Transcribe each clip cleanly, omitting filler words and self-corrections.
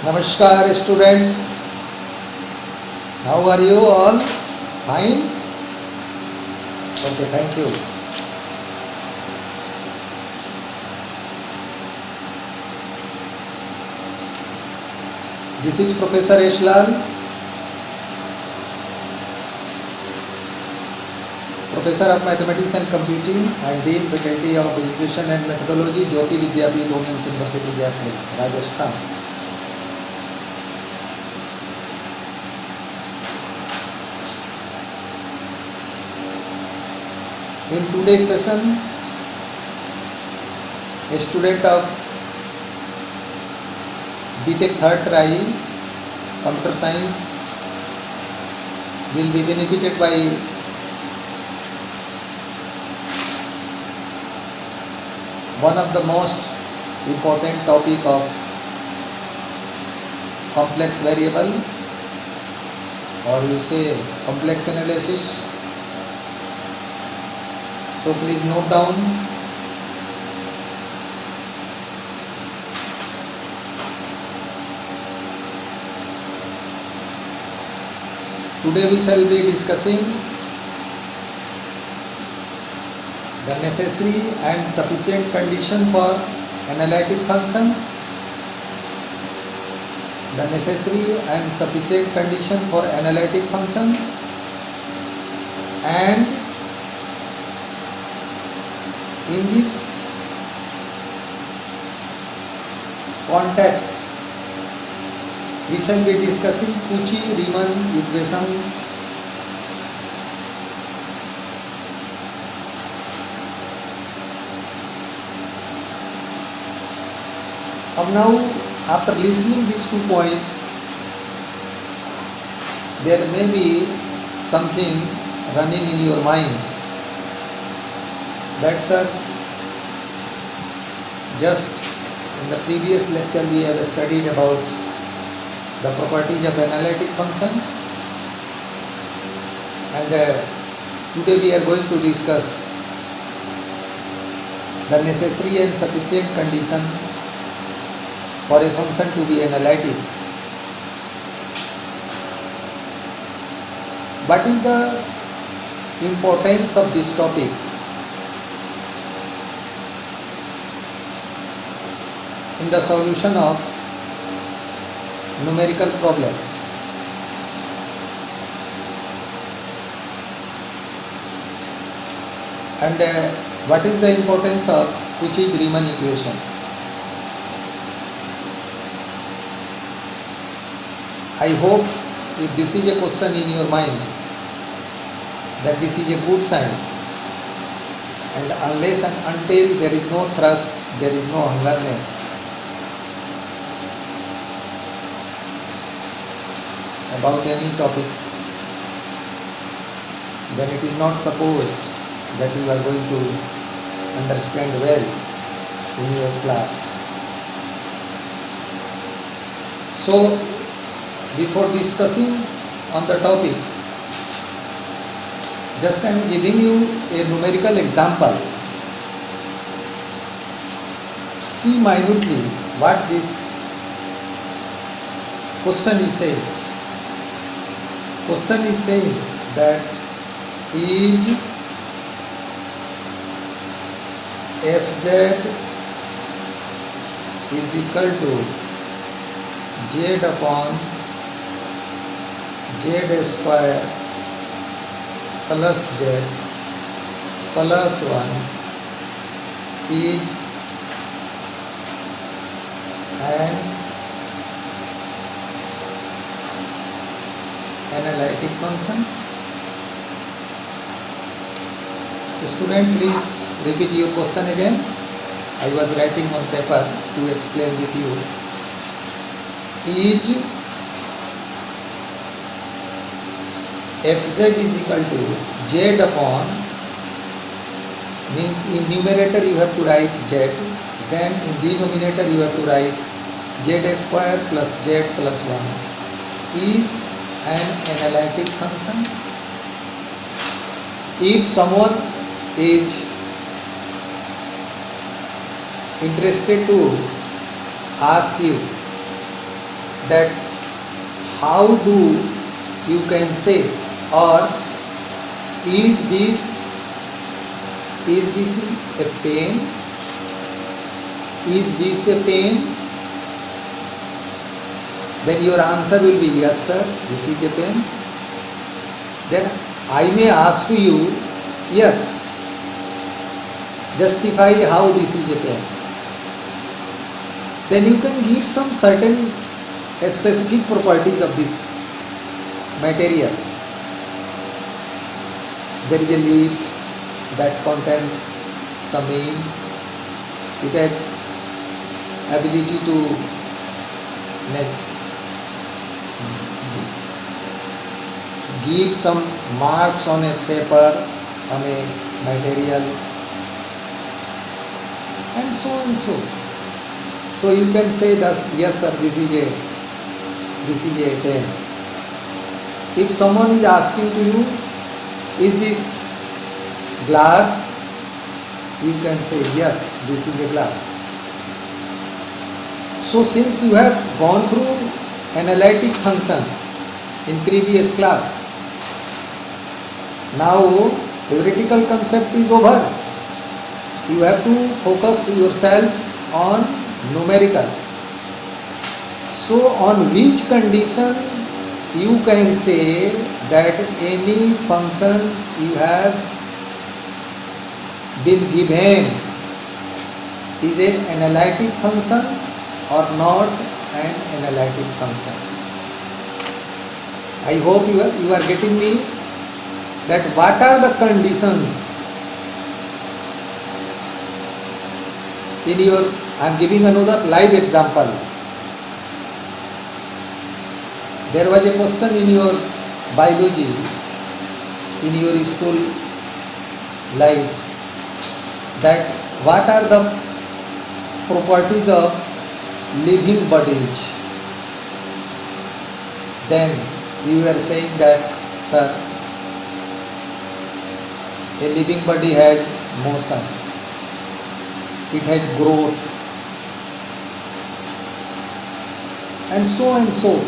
Namaskar students, how are you all? Fine? Okay, thank you. This is Professor Eshlal, Professor of Mathematics and Computing and Dean Faculty of Education and Methodology, Jyoti Vidyapeeth Women's University, Jaipur, Rajasthan. In today's session, a student of BTech third try Computer Science will be benefited by one of the most important topic of complex variable, or you say complex analysis. So please note down. Today we shall be discussing the necessary and sufficient condition for analytic function, the necessary and sufficient condition for analytic function, and in this context we shall be discussing Cauchy-Riemann equations. Now, after listening these 2 points, there may be something running in your mind that, sir, just in the previous lecture we have studied about the properties of analytic function, and today we are going to discuss the necessary and sufficient condition for a function to be analytic. What is the importance of this topic? In the solution of numerical problem. And what is the importance of Cauchy-Riemann equation? I hope if this is a question in your mind, that this is a good sign, and unless and until there is no thirst, there is no hungerness about any topic, then it is not supposed that you are going to understand well in your class. So, before discussing on the topic, just I am giving you a numerical example. See minutely what this question is saying. Question is saying that is fz is equal to z upon z square plus z plus 1 is an analytic function. Student, please repeat your question again. I was writing on paper to explain with you. Is fz is equal to z upon, means in numerator you have to write z, then in denominator you have to write z square plus z plus 1 is an analytic function. If someone is interested to ask you that how do you can say, or is this a pen? Is this a pen? Then your answer will be yes sir, this is a pen. Then I may ask to you, yes, justify how this is a pen. Then you can give some certain specific properties of this material. There is a lid that contains some ink. It has ability to give some marks on a paper, on a material, and so and so. So you can say thus, yes sir, this is a pen. If someone is asking to you, is this glass? You can say yes, this is a glass. So since you have gone through analytic function in previous class, now theoretical concept is over. You have to focus yourself on numericals. So on which condition you can say that any function you have been given is an analytic function or not an analytic function? I hope you are getting me, that what are the conditions in your, I am giving another live example. There was a question in your biology, in your school life, that what are the properties of living bodies? Then you are saying that, sir, a living body has motion, it has growth, and so and so.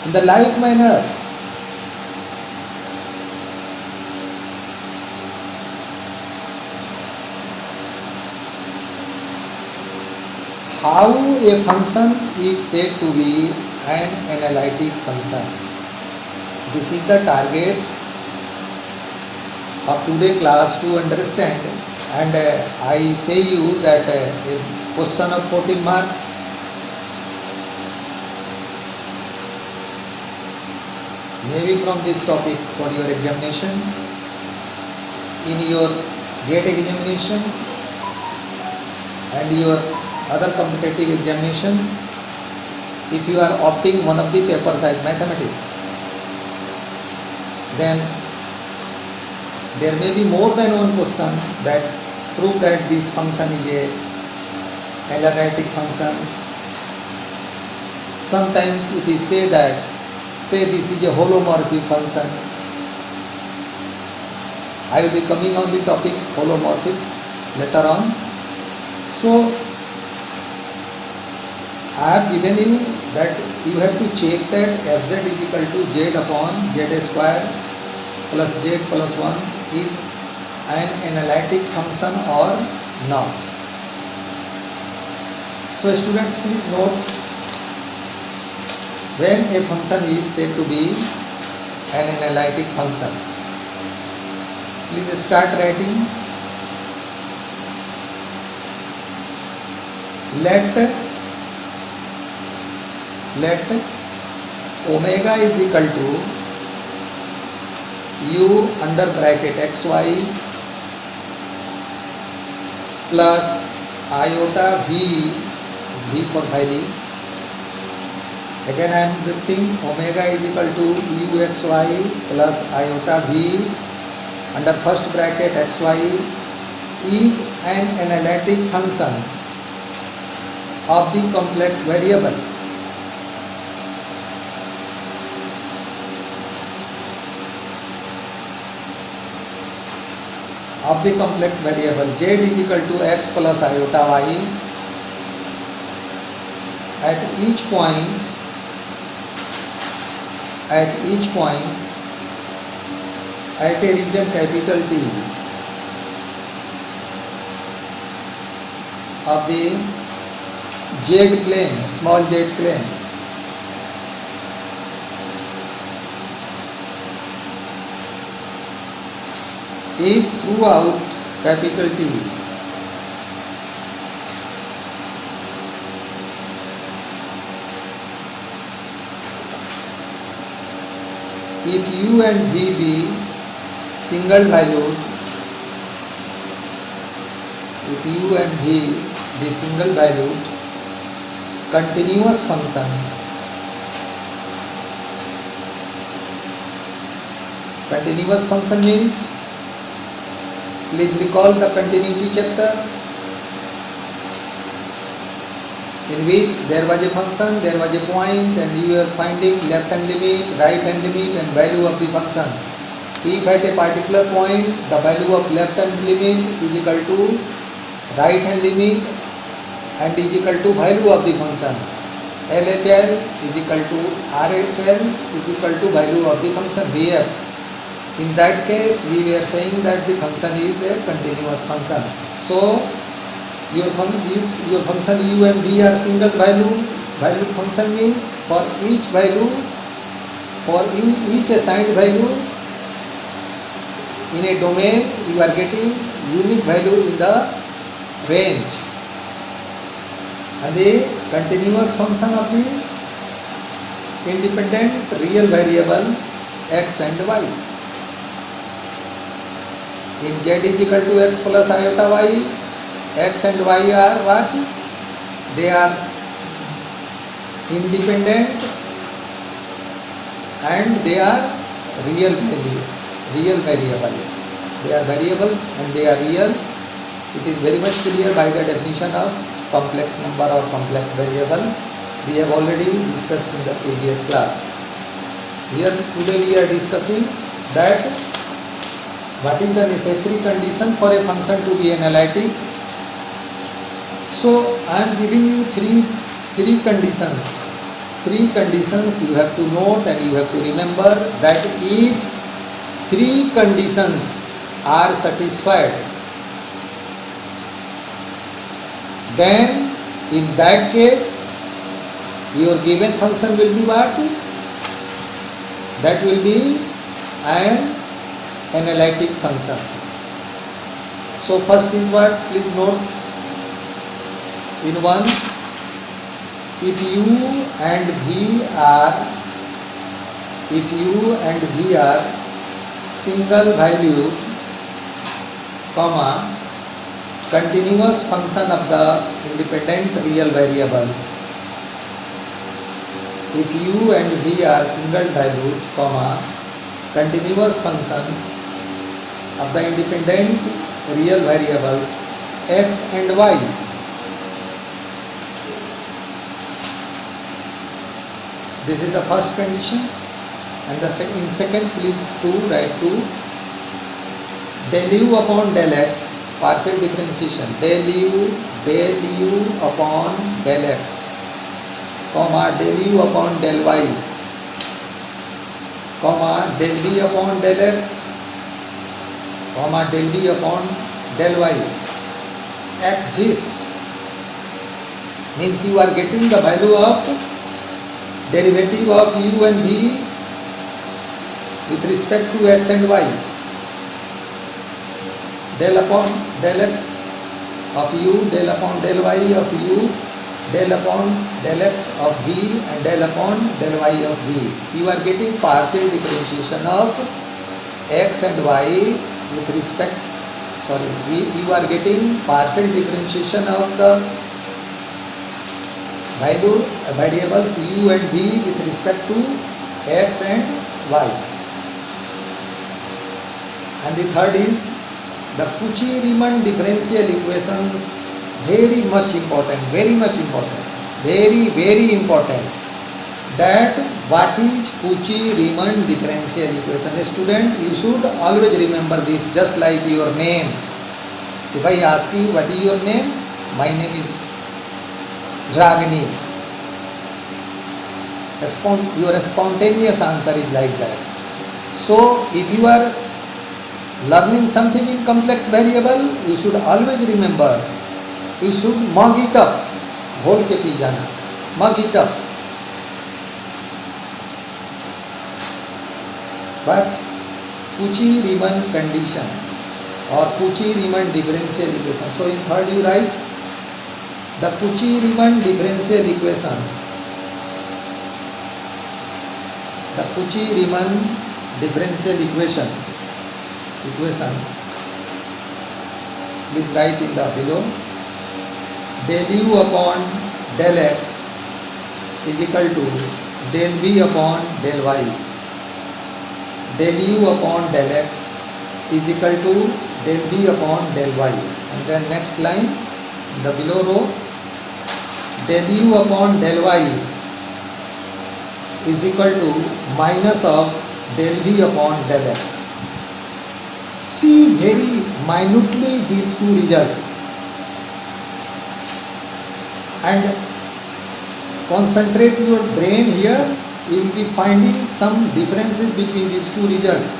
In the like manner, how a function is said to be an analytic function. This is the target of today's class to understand, and I say you that a question of 14 marks. Maybe from this topic for your examination, in your GATE examination and your other competitive examination, if you are opting one of the papers as mathematics, then there may be more than one question that prove that this function is a analytic function. Sometimes it is say that, say this is a holomorphic function. I will be coming on the topic holomorphic later on. So I have given you that you have to check that fz is equal to z upon z square plus z plus 1 is an analytic function or not. So students, please note, when a function is said to be an analytic function, please start writing. Let omega is equal to u under bracket xy plus iota v for Wiley. Again I am repeating, omega is equal to uxy plus iota v under first bracket xy is an analytic function of the complex variable. Of the complex variable z is equal to x plus iota y at each point at a region capital T of the z plane, small z plane, if throughout capital T if u and v be single valued, if u and v be single valued continuous function, continuous function means, please recall the continuity chapter in which there was a function, there was a point, and you were finding left hand limit, right hand limit and value of the function. If at a particular point the value of left hand limit is equal to right hand limit and is equal to value of the function, LHL is equal to RHL is equal to value of the function VF. In that case we were saying that the function is a continuous function. So your function u and v are single valued function means for each value, for each assigned value in a domain you are getting unique value in the range, and the continuous function of the independent real variable x and y. In z is equal to x plus iota y, x and y are what? They are independent and they are real variables. They are variables and they are real. It is very much clear by the definition of complex number or complex variable. We have already discussed in the previous class. Here today we are discussing that what is the necessary condition for a function to be analytic. So I am giving you three conditions. Three conditions you have to note and you have to remember that if three conditions are satisfied, then in that case your given function will be what? That will be an analytic function. So first is what? Please note. In one, if u and v are single valued, comma, continuous function of the independent real variables. If u and v are single valued, comma, continuous functions of the independent real variables x and y. This is the first condition, and in second, please write del u upon del x, partial differentiation, del u upon del x, comma, del u upon del y, comma, del v upon del x, comma, del v upon del y exist, means you are getting the value of derivative of u and v with respect to x and y. Del upon del x of u, del upon del y of u, del upon del x of v and del upon del y of v. You are getting partial differentiation of x and y with respect, you are getting partial differentiation of the variables u and v with respect to x and y. And the third is the Cauchy-Riemann differential equations, very much important, very important. That what is Cauchy-Riemann differential equation? A student, you should always remember this, just like your name. If I ask you what is your name, my name is Ragini. Your spontaneous answer is like that. So if you are learning something in complex variable, you should always remember, you should mug it up, घोल के P जाना, mug it up. But Cauchy-Riemann condition or Cauchy-Riemann differential equation. So in third you write the Cauchy-Riemann differential equations. The Cauchy-Riemann differential equations. Please write in the below. Del u upon del x is equal to del v upon del y. Del u upon del x is equal to del v upon del y. And then next line, the below row, del u upon del y is equal to minus of del v upon del x. See very minutely these two results and concentrate your brain here. You will be finding some differences between these two results.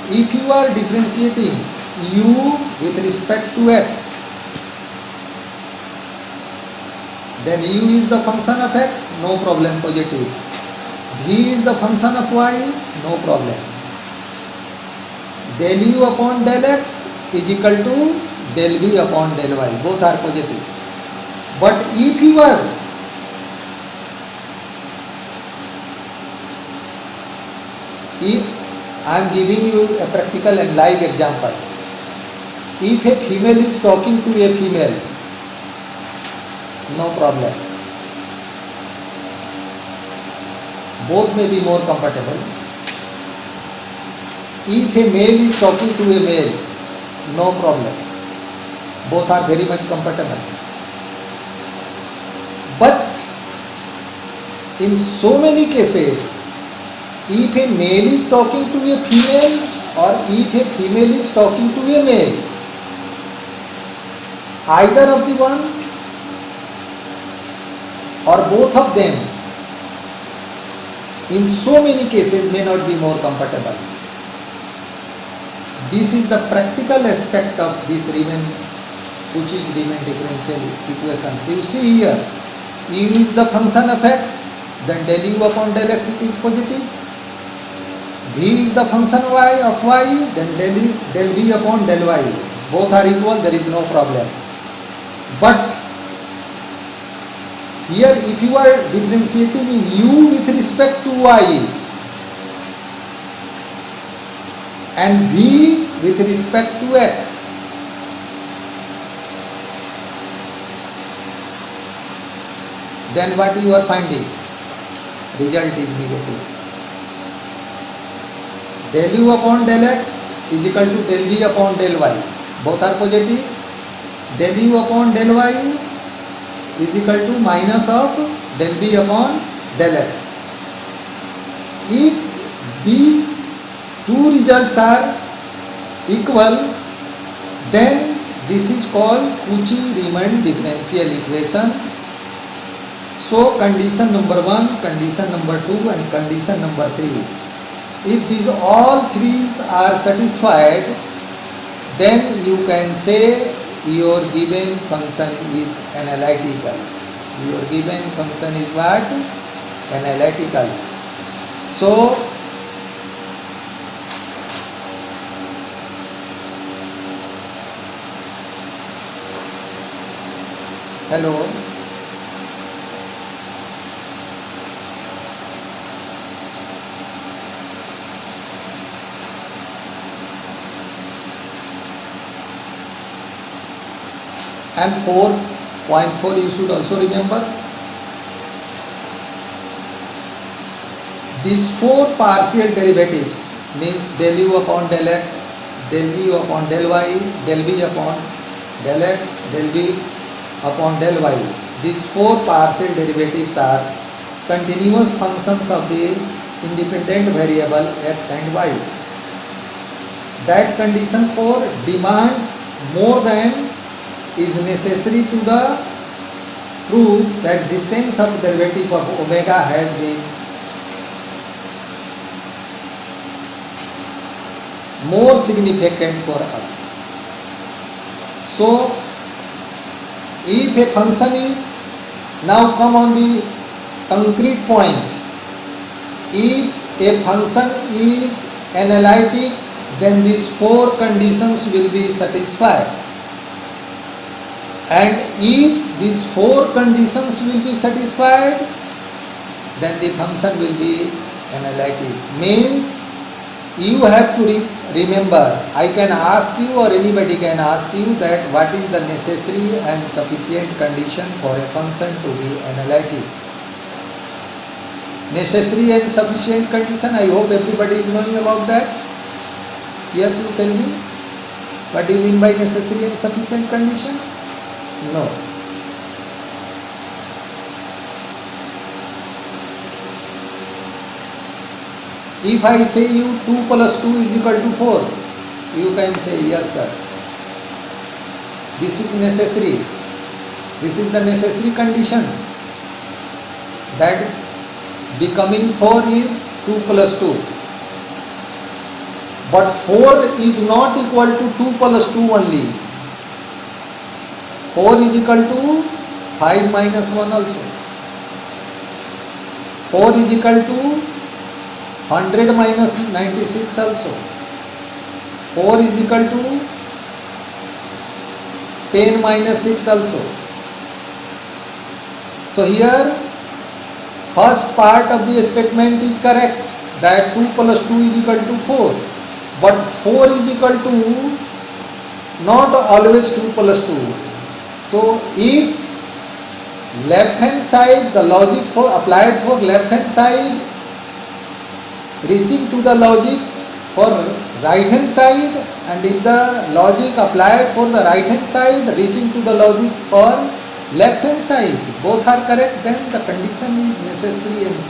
If you are differentiating u with respect to x, then u is the function of x, no problem, positive. V is the function of y, no problem. Del u upon del x is equal to del v upon del y, both are positive. But if you are I am giving you a practical and live example. If a female is talking to a female, no problem. Both may be more comfortable. If a male is talking to a male, no problem. Both are very much comfortable. But in so many cases, if a male is talking to a female or if a female is talking to a male, either of the one or both of them in so many cases may not be more comfortable. This is the practical aspect of this Cauchy-Riemann differential equations. You see here, u is the function of x, then del u upon del x it is positive. V is the function of y, then del v upon del y. Both are equal, there is no problem. But here if you are differentiating u with respect to y and v with respect to x, then what you are finding? Result is negative. Del u upon del x is equal to del v upon del y. Both are positive. Del u upon del y is equal to minus of del v upon del x. If these two results are equal, then this is called Cauchy-Riemann differential equation. So condition number 1, condition number 2 and condition number 3. If these all three are satisfied, then you can say your given function is analytical. Your given function is what? Analytical. So hello. And 4.4 you should also remember. These four partial derivatives means del u upon del x, del v upon del y, del v upon del x, del v upon del y. These four partial derivatives are continuous functions of the independent variable x and y. That condition 4 demands more than is necessary to the prove the existence of derivative of omega has been more significant for us. So, if a function is, now come on the concrete point, if a function is analytic, then these four conditions will be satisfied. And if these four conditions will be satisfied, then the function will be analytic. Means you have to remember, I can ask you or anybody can ask you that what is the necessary and sufficient condition for a function to be analytic. Necessary and sufficient condition, I hope everybody is knowing about that. Yes, you tell me. What do you mean by necessary and sufficient condition? No. If I say you 2 plus 2 is equal to 4, you can say yes sir. This is necessary. This is the necessary condition, that becoming 4 is 2 plus 2. But 4 is not equal to 2 plus 2 only. 4 is equal to 5 minus 1 also. 4 is equal to 100 minus 96 also. 4 is equal to 10 minus 6 also. So here first part of the statement is correct, that 2 plus 2 is equal to 4. But 4 is equal to not always 2 plus 2. So if left hand side, the logic for applied for left hand side reaching to the logic for right hand side, and if the logic applied for the right hand side reaching to the logic for left hand side, both are correct, then the condition is necessary and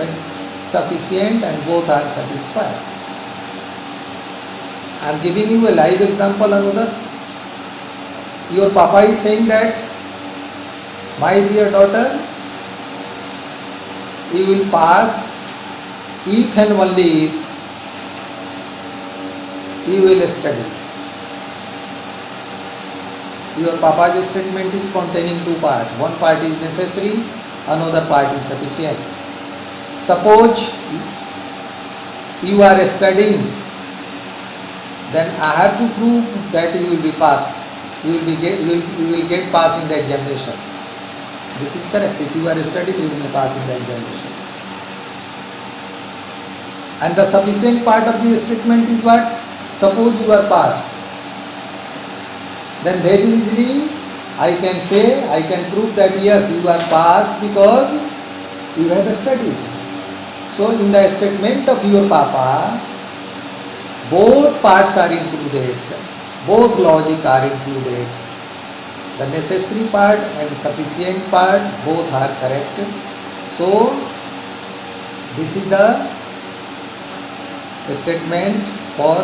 sufficient and both are satisfied. I am giving you a live example, another. Your papa is saying that, my dear daughter, you will pass if and only if you will study. Your papa's statement is containing two parts. One part is necessary, another part is sufficient. Suppose you are studying, then I have to prove that you will be pass. You will get pass in the examination. This is correct. If you are studying, you will pass in the examination. And the sufficient part of the statement is what? Suppose you are passed. Then very easily I can say, I can prove that yes, you are passed because you have studied. So in the statement of your papa, both parts are included, both logic are included. The necessary part and sufficient part, both are correct. So this is the statement for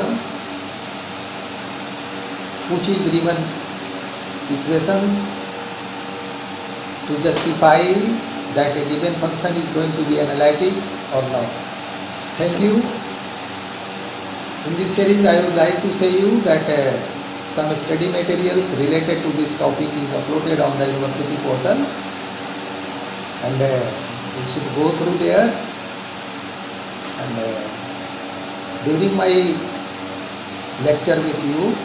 Cauchy-Riemann equations to justify that a given function is going to be analytic or not. Thank you. In this series I would like to say you that some study materials related to this topic is uploaded on the university portal, and you should go through there, and during my lecture with you,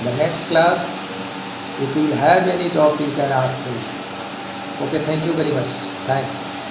the next class, if you have any doubt, you can ask me. Okay, thank you very much. Thanks.